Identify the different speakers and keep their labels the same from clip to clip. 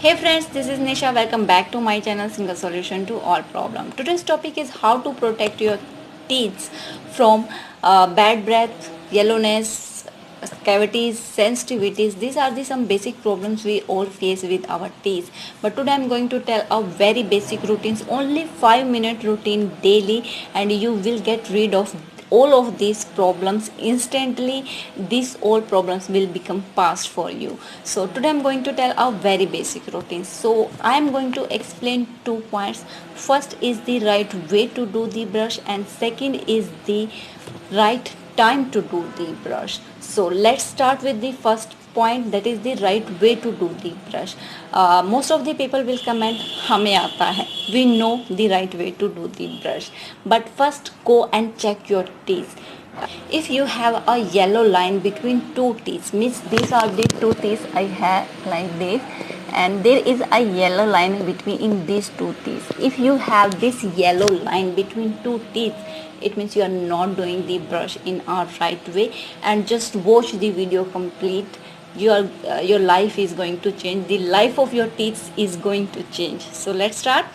Speaker 1: Hey friends, this is Nisha. Welcome back to my channel Single Solution to All Problem. Today's topic is how to protect your teeth from bad breath, yellowness, cavities, sensitivities. These are the some basic problems we all face with our teeth. But today I'm going to tell a very basic routines, only 5-minute routine daily, and you will get rid of all of these problems instantly. These all problems will become past for you. So today I'm going to tell a very basic routine. So I'm going to explain 2 points. First is the right way to do the brush, and second is the right time to do the brush. So let's start with the first point, that is the right way to do the brush. Most of the people will comment हमें आता है, we know the right way to do the brush, but first go and check your teeth. If you have a yellow line between two teeth, means these are the two teeth I have like this, and there is a yellow line between in these two teeth. If you have this yellow line between two teeth, it means you are not doing the brush in a right way. And just watch the video complete. Your life is going to change. The life of your teeth is going to change. So let's start.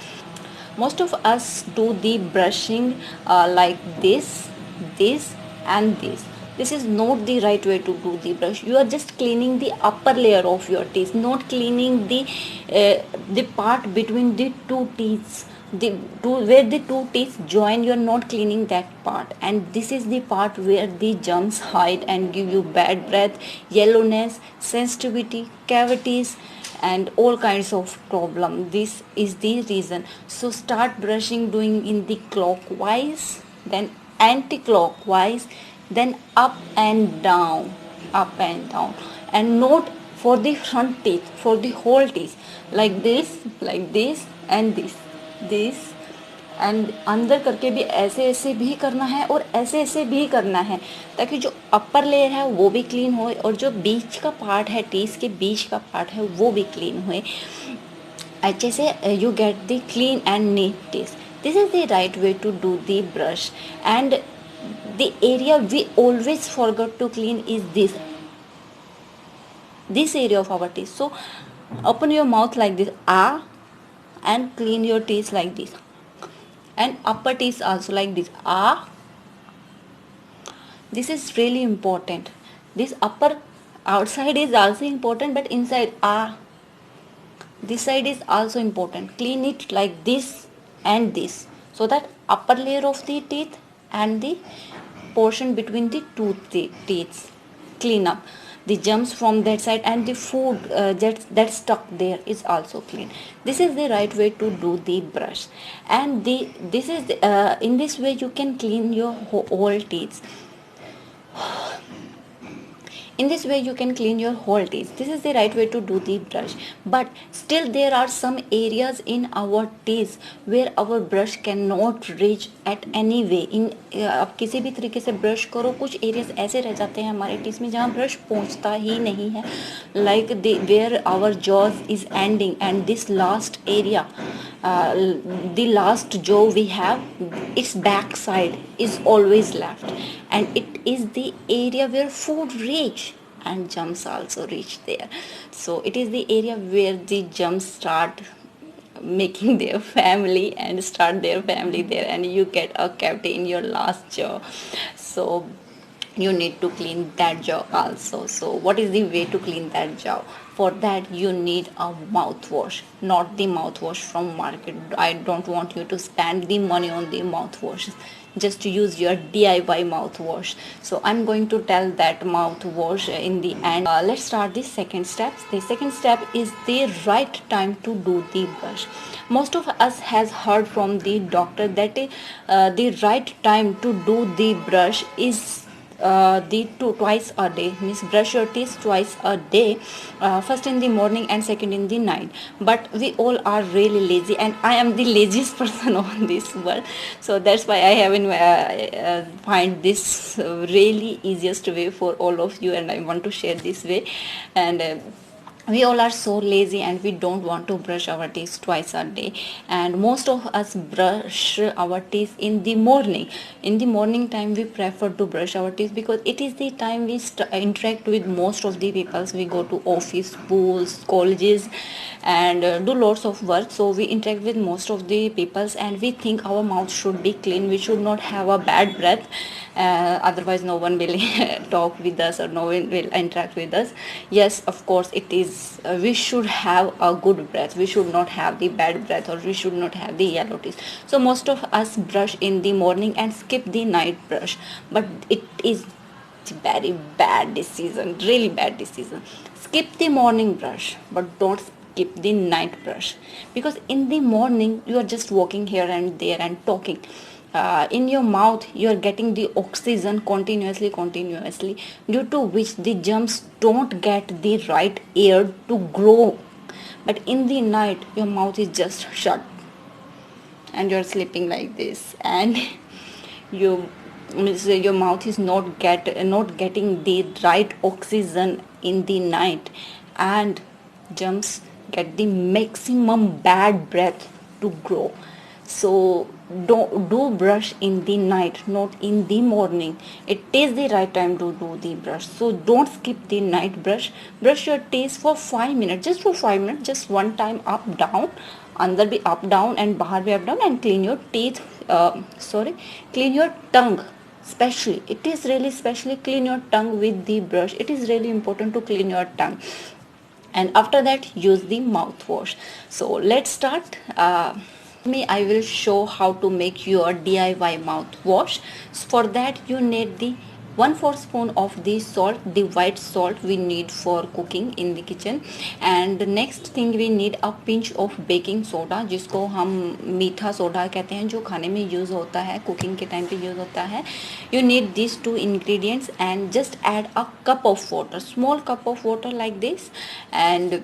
Speaker 1: Most of us do the brushing like this and this is not the right way to do the brush. You are just cleaning the upper layer of your teeth, not cleaning the part between the two teeth, where the two teeth join. You are not cleaning that part, and this is the part where the germs hide and give you bad breath, yellowness, sensitivity, cavities, and all kinds of problem. This is the reason. So start brushing, doing in the clockwise, then anti-clockwise, then up and down, and note for the front teeth, for the whole teeth, like this and this and अंदर करके भी ऐसे ऐसे भी करना है और ऐसे ऐसे भी करना है, ताकि जो अपर लेयर है वो भी क्लीन हो और जो बीच का पार्ट है, टीथ के बीच का पार्ट है, वो भी क्लीन हुए अच्छे से. You get the clean and neat teeth. This is the right way to do the brush. And the area we always forget to clean is this area of our teeth. So open your mouth like this, and clean your teeth like this, and upper teeth also like this, this is really important. This upper outside is also important, but inside this side is also important. Clean it like this and this, so that upper layer of the teeth and the portion between the two teeth clean up. The germs from that side and the food that's stuck there is also clean. This is the right way to do the brush. And this is in this way you can clean your whole teeth. In this way you can clean your whole teeth. This is the right way to do the brush. But still there are some areas in our teeth where our brush cannot reach at any way. आप किसी भी तरीके से brush करो, कुछ areas ऐसे रह जाते हैं हमारे टीथ में जहाँ ब्रश पहुँचता ही नहीं है, like where our jaws is ending, and this last area, the last jaw we have, its back side is always left, and it is the area where food reach and germs also reach there. So it is the area where the germs start making their family and start their family there, and you get a cavity in your last jaw. So you need to clean that jaw also. So what is the way to clean that jaw? For that you need a mouthwash, not the mouthwash from market. I don't want you to spend the money on the mouthwash. Just use your DIY mouthwash. So I'm going to tell that mouthwash in the end. Let's start the second step. The second step is the right time to do the brush. Most of us has heard from the doctor that the right time to do the brush is twice a day, means brush your teeth twice a day, first in the morning and second in the night. But we all are really lazy, and I am the laziest person on this world. So that's why I haven't find this really easiest way for all of you, and I want to share this way. And we all are so lazy and we don't want to brush our teeth twice a day, and most of us brush our teeth in the morning. In the morning time we prefer to brush our teeth because it is the time we interact with most of the people. We go to office, schools, colleges, and do lots of work, so we interact with most of the peoples and we think our mouth should be clean, we should not have a bad breath, otherwise no one will talk with us or no one will interact with us. Yes, of course it is, we should have a good breath, we should not have the bad breath, or we should not have the yellow teeth. So most of us brush in the morning and skip the night brush, but it is very bad decision, really bad decision. Skip the morning brush but don't skip the night brush, because in the morning you are just walking here and there and talking. In your mouth you are getting the oxygen continuously, due to which the germs don't get the right air to grow. But in the night your mouth is just shut and you're sleeping like this, and you your mouth is not getting the right oxygen in the night, and germs get the maximum bad breath to grow. So do brush in the night, not in the morning. It is the right time to do the brush, so don't skip the night brush. Brush your teeth for 5 minutes, just for 5 minutes, just one time up down, अंदर भी up down and बाहर भी up down, and clean your teeth, clean your tongue. Especially, it is really specially clean your tongue with the brush. It is really important to clean your tongue, and after that use the mouthwash. So let's start. I will show how to make your DIY mouthwash. For that you need the 1/4 spoon of the salt, the white salt we need for cooking in the kitchen. And next thing we need a pinch of baking soda, जिसको हम मीठा soda कहते हैं, जो खाने में use होता है, कुकिंग के टाइम पे यूज़ होता है. You need these 2 ingredients and just add a cup of water, small cup of water like this, and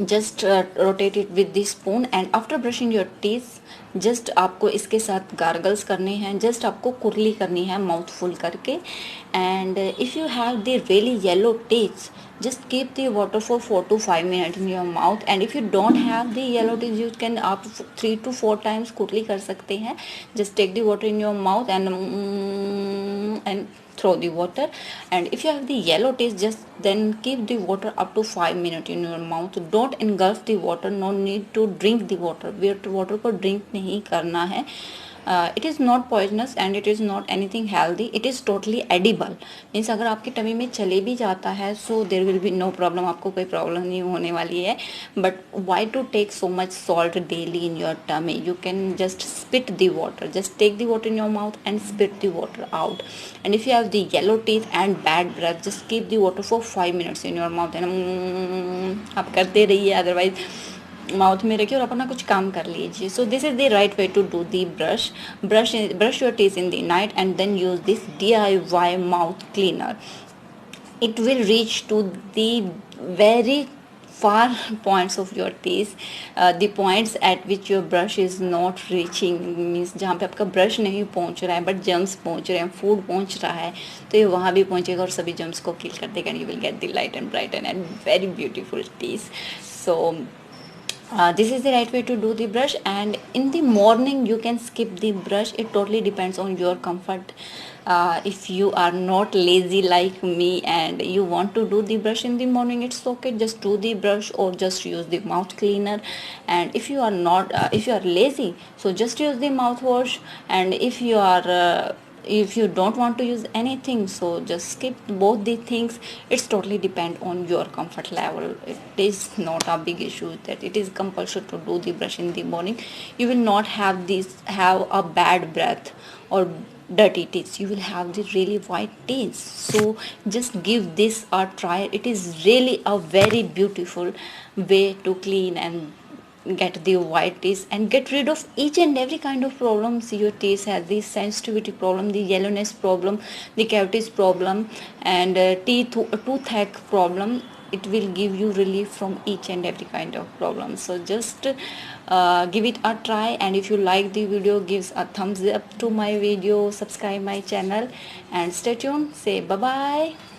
Speaker 1: just rotate it with the spoon. And after brushing your teeth, just आपको इसके साथ gargles करने हैं, just आपको कुरली करनी है mouth full करके. And if you have the really yellow teeth, just keep the water for 4 to 5 minutes in your mouth. and if you don't have the yellow teeth, you can आप 3 to 4 times कुरली कर सकते हैं. just take the water in your mouth and throw the water. and if you have the yellow teeth, just then keep the water up to 5 minutes in your mouth. don't engulf the water, no need to drink the water. water को drink नहीं करना है. It is not poisonous and it is not anything healthy. It is totally edible. Means अगर आपकी tummy में चले भी जाता है, so there will be no problem, आपको कोई प्रॉब्लम नहीं होने वाली है. But why to take so much salt daily in your tummy? You can just spit the water, just take the water in your mouth and spit the water out. And if you have the yellow teeth and bad breath, just keep the water for 5 minutes in your mouth. And आप करते रहिए, otherwise mouth में रखिए और अपना कुछ काम कर लीजिए. So this is the right way to do the brush your teeth in the night and then use this DIY mouth cleaner. It will reach to the very far points of your teeth, the points at which your brush is not reaching, means जहाँ पे आपका brush नहीं पहुँच रहा है but germs पहुँच रहे हैं, फूड पहुँच रहा है, तो ये वहाँ भी पहुँचेगा और सभी जर्म्स को किल कर देगा. You will get the light and bright and very beautiful teeth. So this is the right way to do the brush. and in the morning you can skip the brush. it totally depends on your comfort. If you are not lazy like me and you want to do the brush in the morning, it's okay, just do the brush or just use the mouth cleaner. and if you are not if you are lazy, so just use the mouthwash. and if you don't want to use anything, so just skip both the things. it's totally depend on your comfort level. it is not a big issue that it is compulsory to do the brush in the morning. you will not have a bad breath or dirty teeth. you will have the really white teeth. so just give this a try. it is really a very beautiful way to clean and get the white teeth and get rid of each and every kind of problems your teeth has. The sensitivity problem, the yellowness problem, the cavities problem, and toothache problem. it will give you relief from each and every kind of problem. so just give it a try. and if you like the video, give a thumbs up to my video, subscribe my channel, and stay tuned. Say bye bye.